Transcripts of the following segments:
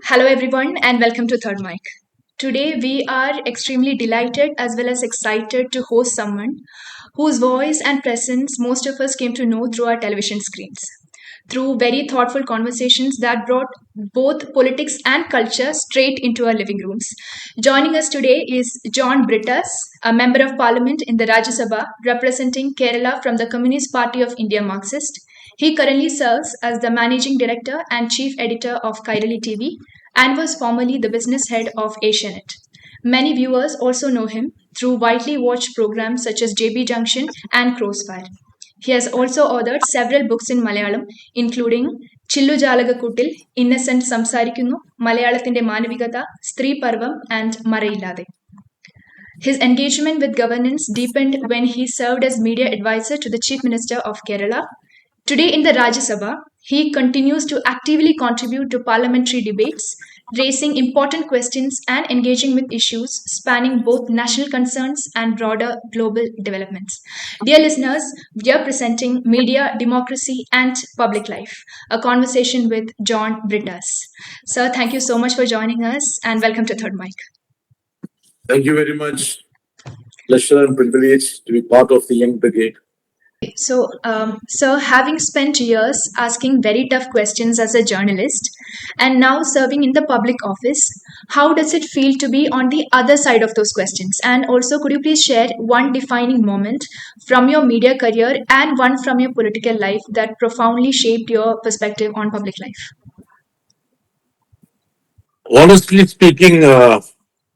Hello, everyone, and welcome to Third Mic. Today, we are extremely delighted as well as excited to host someone whose voice and presence most of us came to know through our television screens, through very thoughtful conversations that brought both politics and culture straight into our living rooms. Joining us today is John Brittas, a member of parliament in the Rajya Sabha representing Kerala from the Communist Party of India Marxist. He currently serves as the managing director and chief editor of Kairali TV and was formerly the business head of Asianet. Many viewers also know him through widely watched programs such as JB Junction and Crossfire. He has also authored several books in Malayalam, including Chillu Jalagakuttil, Innocent Samsarikkunnu, Malayalatinte Manavikatha, Stree Parvam, and Marayillade. His engagement with governance deepened when he served as media advisor to the Chief Minister of Kerala. Today in the Rajya Sabha, he continues to actively contribute to parliamentary debates, raising important questions and engaging with issues spanning both national concerns and broader global developments. Dear listeners, we are presenting Media, Democracy and Public Life, a conversation with John Brittas. Sir, thank you so much for joining us and welcome to Third Mic. Thank you very much. Pleasure and privilege to be part of the Young Brigade. So, sir, having spent years asking very tough questions as a journalist and now serving in the public office, how does it feel to be on the other side of those questions? And also, could you please share one defining moment from your media career and one from your political life that profoundly shaped your perspective on public life? Honestly speaking,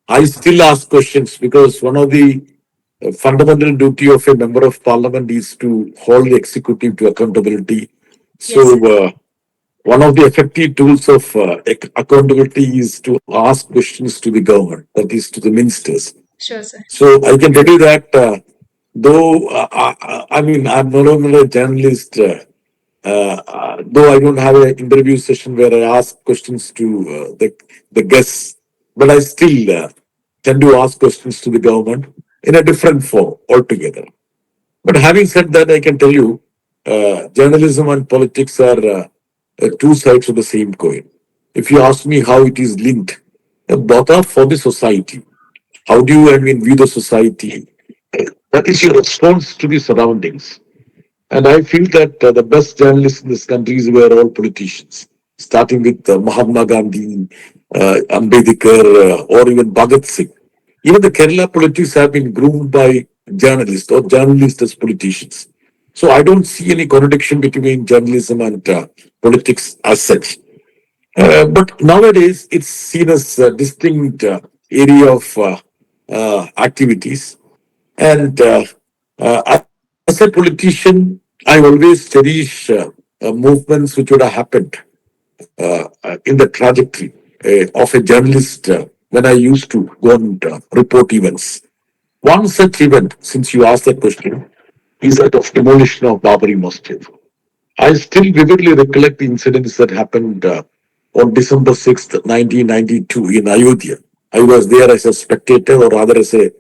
I still ask questions because one of the fundamental duty of a member of parliament is to hold the executive to accountability. So, one of the effective tools of accountability is to ask questions to the government, that is to the ministers. Sure, sir. So I can tell you that though I mean I'm no longer a journalist, though I don't have an interview session where I ask questions to the guests, but I still tend to ask questions to the government in a different form altogether. But having said that, I can tell you, journalism and politics are two sides of the same coin. If you ask me how it is linked, both are for the society. How do you, view the society? That is your response to the surroundings. And I feel that the best journalists in this country were all politicians, starting with Mahatma Gandhi, Ambedkar, or even Bhagat Singh. Even the Kerala politics have been groomed by journalists or journalists as politicians. So I don't see any contradiction between journalism and politics as such. But nowadays, it's seen as a distinct area of activities. And as a politician, I always cherish movements which would have happened in the trajectory of a journalist when I used to go and report events. One such event, since you asked that question, is that of demolition of Babri Masjid. I still vividly recollect the incidents that happened on December 6th, 1992 in Ayodhya. I was there as a spectator or rather as a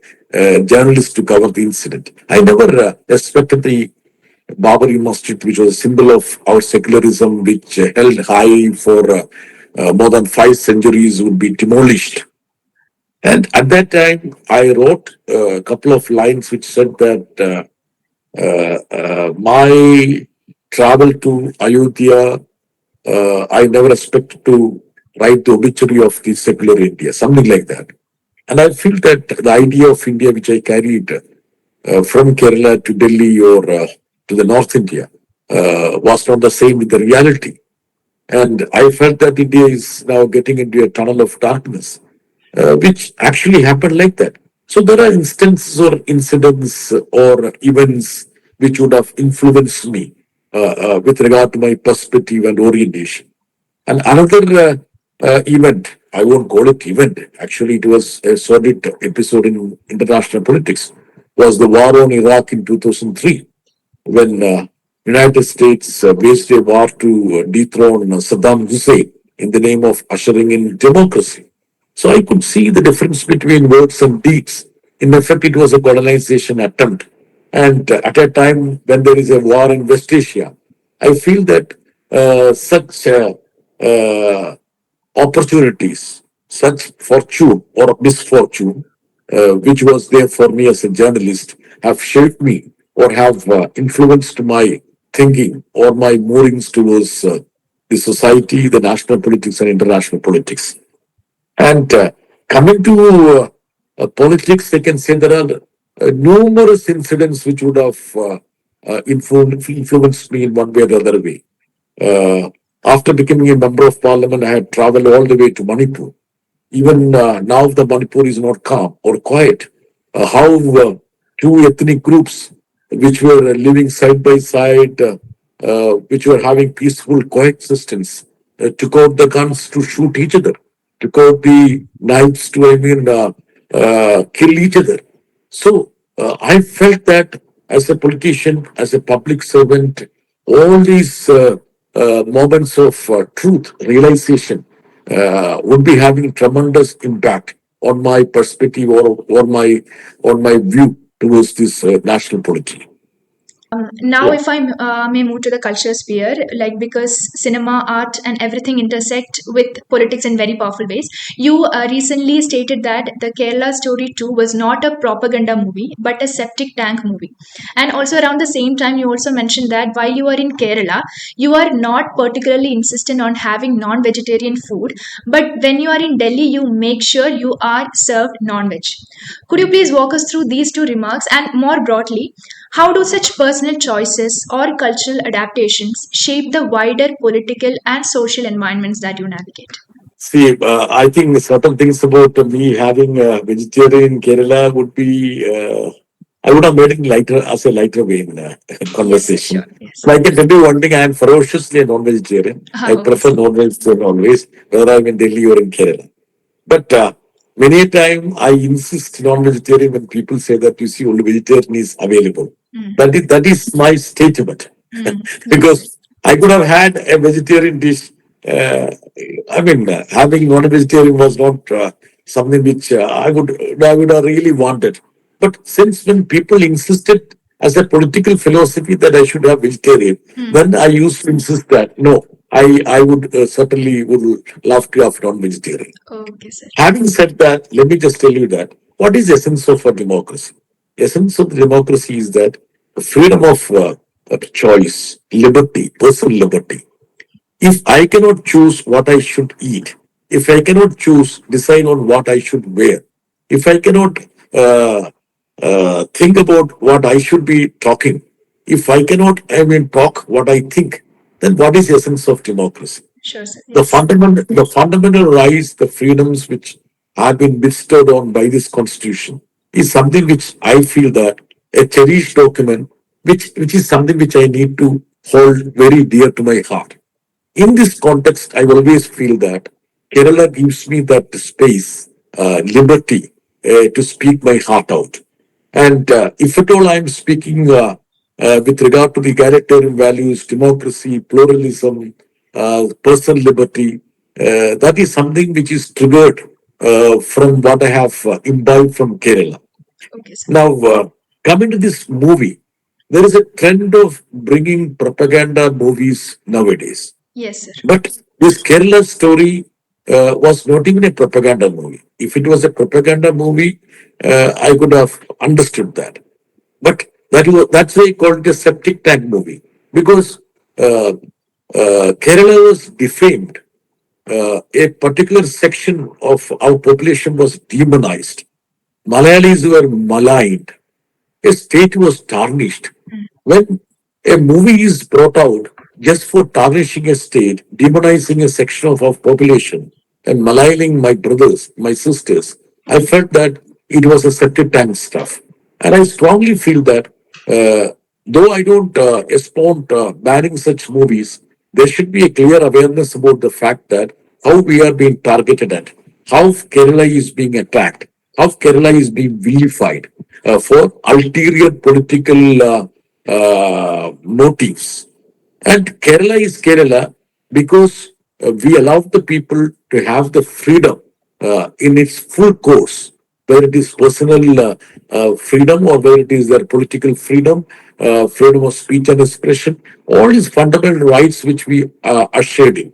journalist to cover the incident. I never expected the Babri Masjid, which was a symbol of our secularism, which held high for more than 5 centuries, would be demolished. And at that time, I wrote a couple of lines which said that my travel to Ayodhya, I never expected to write the obituary of the secular India, something like that. And I feel that the idea of India, which I carried from Kerala to Delhi or to the North India, was not the same with the reality. And I felt that India is now getting into a tunnel of darkness, which actually happened like that. So there are instances or incidents or events which would have influenced me with regard to my perspective and orientation. And another event, I won't call it event, actually it was a sordid episode in international politics, was the war on Iraq in 2003, when United States waged a war to dethrone Saddam Hussein in the name of ushering in democracy. So I could see the difference between words and deeds. In effect, it was a colonization attempt. And at a time when there is a war in West Asia, I feel that such opportunities, such fortune or misfortune, which was there for me as a journalist, have shaped me or have influenced my thinking or my moorings towards the society, the national politics, and international politics. And coming to politics, I can say there are numerous incidents which would have influenced me in one way or the other way. Uh, After becoming a member of parliament, I had traveled all the way to Manipur. Even now, the Manipur is not calm or quiet. How two ethnic groups which were living side by side, which were having peaceful coexistence, took out the guns to shoot each other, took out the knives to, kill each other. So I felt that as a politician, as a public servant, all these moments of truth, realization, would be having tremendous impact on my perspective or my view towards this national polity. Now, Yeah. if I may move to the culture sphere, like because cinema, art, and everything intersect with politics in very powerful ways. You recently stated that the Kerala Story 2 was not a propaganda movie, but a septic tank movie. And also, around the same time, you also mentioned that while you are in Kerala, you are not particularly insistent on having non vegetarian food, but when you are in Delhi, you make sure you are served non veg. Could you please walk us through these two remarks and more broadly? How do such personal choices or cultural adaptations shape the wider political and social environments that you navigate? See, I think certain things about me having a vegetarian in Kerala would be, I would have made it lighter as a lighter vein Yes, sir, sure. conversation. Yes. But I can tell you one thing: I am ferociously a non-vegetarian. I Okay, prefer sir. non-vegetarian always, whether I'm in Delhi or in Kerala. But many a time I insist non-vegetarian when people say that you see only vegetarian is available. Mm. That is my statement Mm. Yes, sir. because I could have had a vegetarian dish. Having non-vegetarian was not something which I would have really wanted. But since when people insisted as a political philosophy that I should have vegetarian, Mm. then I used to insist that no, I would certainly would love to have non-vegetarian. Okay, sir. Having said that, let me just tell you that what is the essence of a democracy? Essence of the democracy is that the freedom of choice, liberty, personal liberty. If I cannot choose what I should eat, if I cannot choose, decide on what I should wear, if I cannot think about what I should be talking, if I cannot, talk what I think, then what is the essence of democracy? Sure, sir. The Yes. fundamental rights, the freedoms which have been bestowed on by this constitution is something which I feel that a cherished document, which is something which I need to hold very dear to my heart. In this context, I always feel that Kerala gives me that space, liberty to speak my heart out. And if at all I'm speaking with regard to the egalitarian values, democracy, pluralism, personal liberty, that is something which is triggered from what I have imbibed from Kerala. Okay, sir. Now, coming to this movie, there is a trend of bringing propaganda movies nowadays. Yes, sir. But this Kerala story was not even a propaganda movie. If it was a propaganda movie, I could have understood that. But that's why I called it a septic tank movie because uh, Kerala was defamed. A particular section of our population was demonized. Malayalis were maligned. A state was tarnished. When a movie is brought out just for tarnishing a state, demonizing a section of our population, and maligning my brothers, my sisters, I felt that it was a septic tank stuff. And I strongly feel that though I don't expound banning such movies, there should be a clear awareness about the fact that how we are being targeted at, how Kerala is being attacked, how Kerala is being vilified for ulterior political motives. And Kerala is Kerala because we allow the people to have the freedom in its full course, whether it is personal freedom or whether it is their political freedom, freedom of speech and expression, all these fundamental rights which we are shading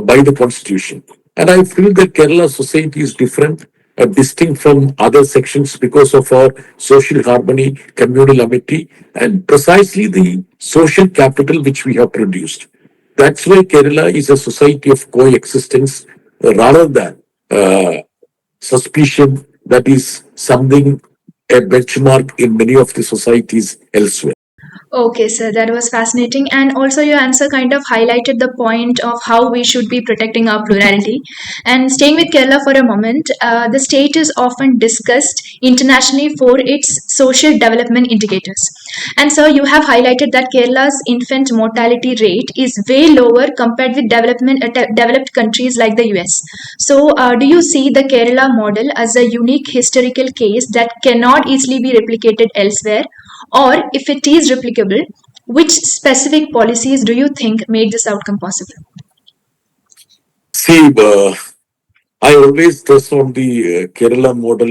by the Constitution. And I feel that Kerala society is different, distinct from other sections because of our social harmony, communal amity, and precisely the social capital which we have produced. That's why Kerala is a society of coexistence rather than suspicion that is something a benchmark in many of the societies elsewhere. Okay, sir, that was fascinating. And also, your answer kind of highlighted the point of how we should be protecting our plurality. And staying with Kerala for a moment, the state is often discussed internationally for its social development indicators. And so, you have highlighted that Kerala's infant mortality rate is way lower compared with developed countries like the US. So, do you see the Kerala model as a unique historical case that cannot easily be replicated elsewhere? Or if it is replicable, which specific policies do you think made this outcome possible? See, I always stress on the Kerala model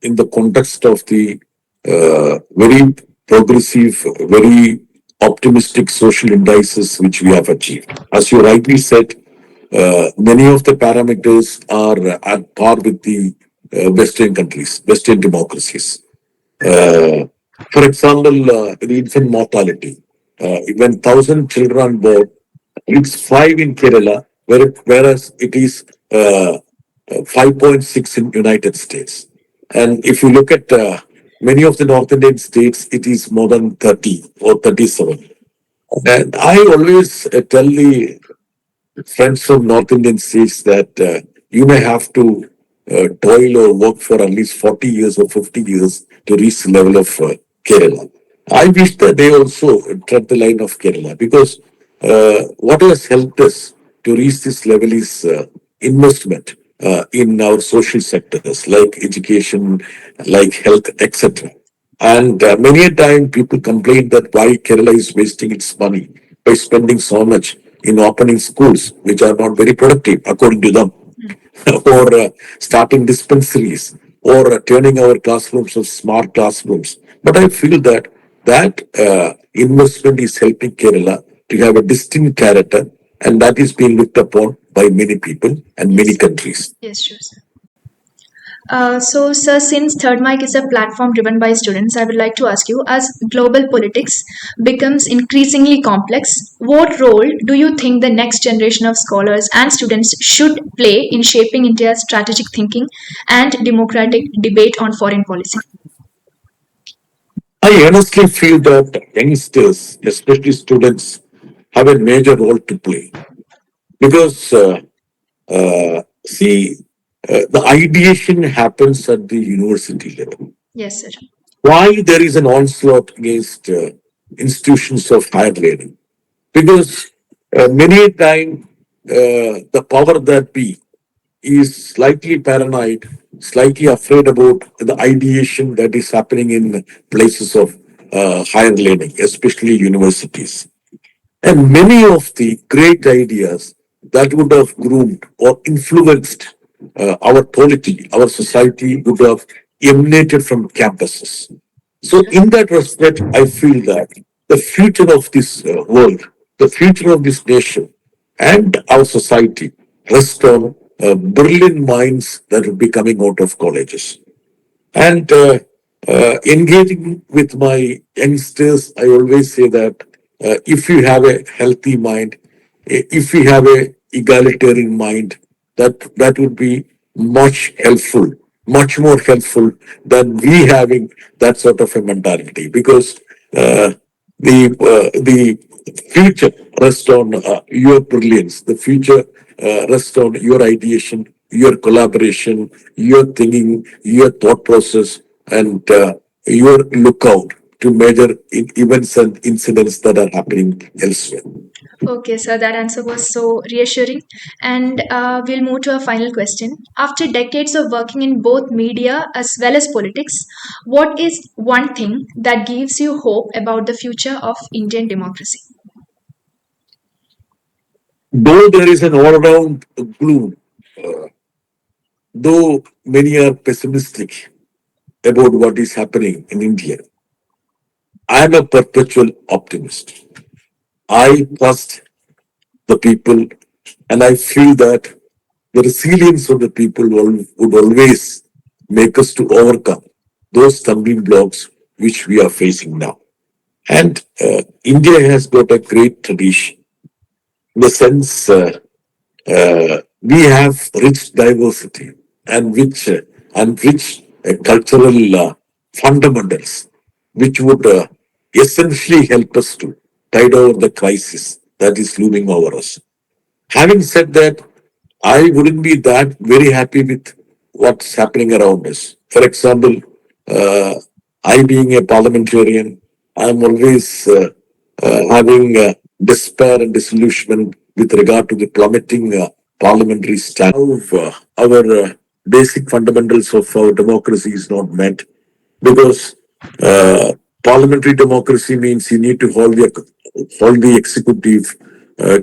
in the context of the very progressive, very optimistic social indices which we have achieved. As you rightly said, many of the parameters are at par with the Western countries, Western democracies. Uh, for example, the infant mortality. When 1,000 children are born, it's 5 in Kerala, whereas it is 5.6 in United States. And if you look at many of the North Indian states, it is more than 30 or 37. And I always tell the friends from North Indian states that you may have to toil or work for at least 40 years or 50 years to reach the level of Kerala. I wish that they also tread the line of Kerala because what has helped us to reach this level is investment in our social sectors like education, like health, etc. And many a time people complain that why Kerala is wasting its money by spending so much in opening schools, which are not very productive, according to them, or starting dispensaries, or turning our classrooms of smart classrooms. But I feel that investment is helping Kerala to have a distinct character, and that is being looked upon by many people and many Yes, countries. yes, sure, sir. So, sir, since Third Mic is a platform driven by students, I would like to ask you, as global politics becomes increasingly complex, what role do you think the next generation of scholars and students should play in shaping India's strategic thinking and democratic debate on foreign policy? I honestly feel that youngsters, especially students, have a major role to play because see, the ideation happens at the university level. Yes, sir. Why there is an onslaught against institutions of higher learning? Because many a time the power that be is slightly paranoid, slightly afraid about the ideation that is happening in places of higher learning, especially universities. And many of the great ideas that would have groomed or influenced our polity, our society would have emanated from campuses. So, in that respect, I feel that the future of this world, the future of this nation, and our society rest on brilliant minds that will be coming out of colleges. And engaging with my youngsters, I always say that if you have a healthy mind, if you have a egalitarian mind, that would be much helpful, much more helpful than we having that sort of a mentality. Because the future rests on your brilliance. The future rests on your ideation, your collaboration, your thinking, your thought process, and your lookout to measure events and incidents that are happening elsewhere. Okay, so that answer was so reassuring. And we'll move to a final question. After decades of working in both media as well as politics, what is one thing that gives you hope about the future of Indian democracy? Though there is an all-around gloom, though many are pessimistic about what is happening in India, I am a perpetual optimist. I trust the people, and I feel that The resilience of the people would always make us to overcome those stumbling blocks which we are facing now. And India has got a great tradition in the sense we have rich diversity and rich cultural fundamentals, which would essentially help us to tide over the crisis that is looming over us. Having said that, I wouldn't be that very happy with what's happening around us. For example, uh, I being a parliamentarian, I'm always having despair and disillusionment with regard to the plummeting parliamentary standard. Our basic fundamentals of our democracy is not met because uh, parliamentary democracy means you need to hold the executive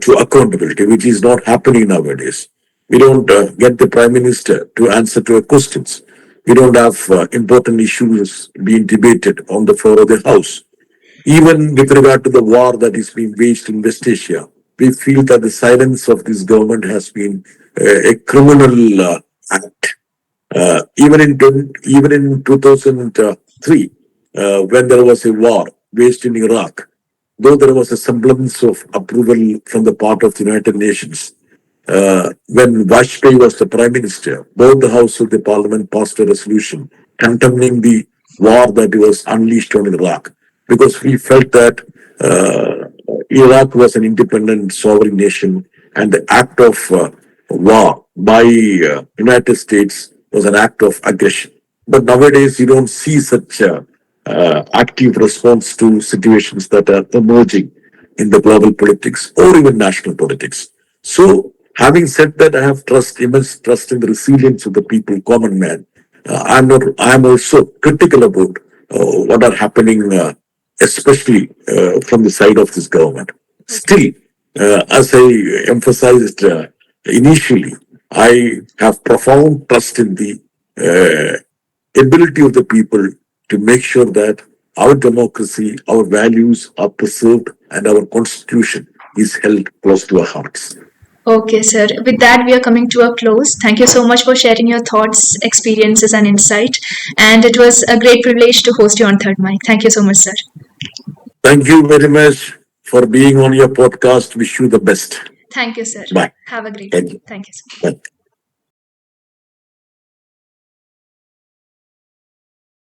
to accountability, which is not happening nowadays. We don't get the prime minister to answer to our questions. We don't have important issues being debated on the floor of the house. Even with regard to the war that is being waged in West Asia, we feel that the silence of this government has been a criminal act. Even in 2003, when there was a war waged in Iraq, though there was a semblance of approval from the part of the United Nations, when Vajpayee was the prime minister, both the House of the Parliament passed a resolution condemning the war that was unleashed on Iraq, because we felt that Iraq was an independent sovereign nation, and the act of war by United States was an act of aggression. But nowadays, you don't see such active response to situations that are emerging in the global politics or even national politics. So, having said that, I have immense trust in the resilience of the people, common man. I'm not. I'm also critical about what are happening, especially from the side of this government. Still, as I emphasized initially, I have profound trust in the ability of the people to make sure that our democracy, our values are preserved, and our constitution is held close to our hearts. Okay, sir. With that, we are coming to a close. Thank you so much for sharing your thoughts, experiences, and insight. And it was a great privilege to host you on Third Mic. Thank you so much, sir. Thank you very much for being on your podcast. Wish you the best. Thank you, sir. Bye. Have a great Thank day. you. Thank you, sir. Bye.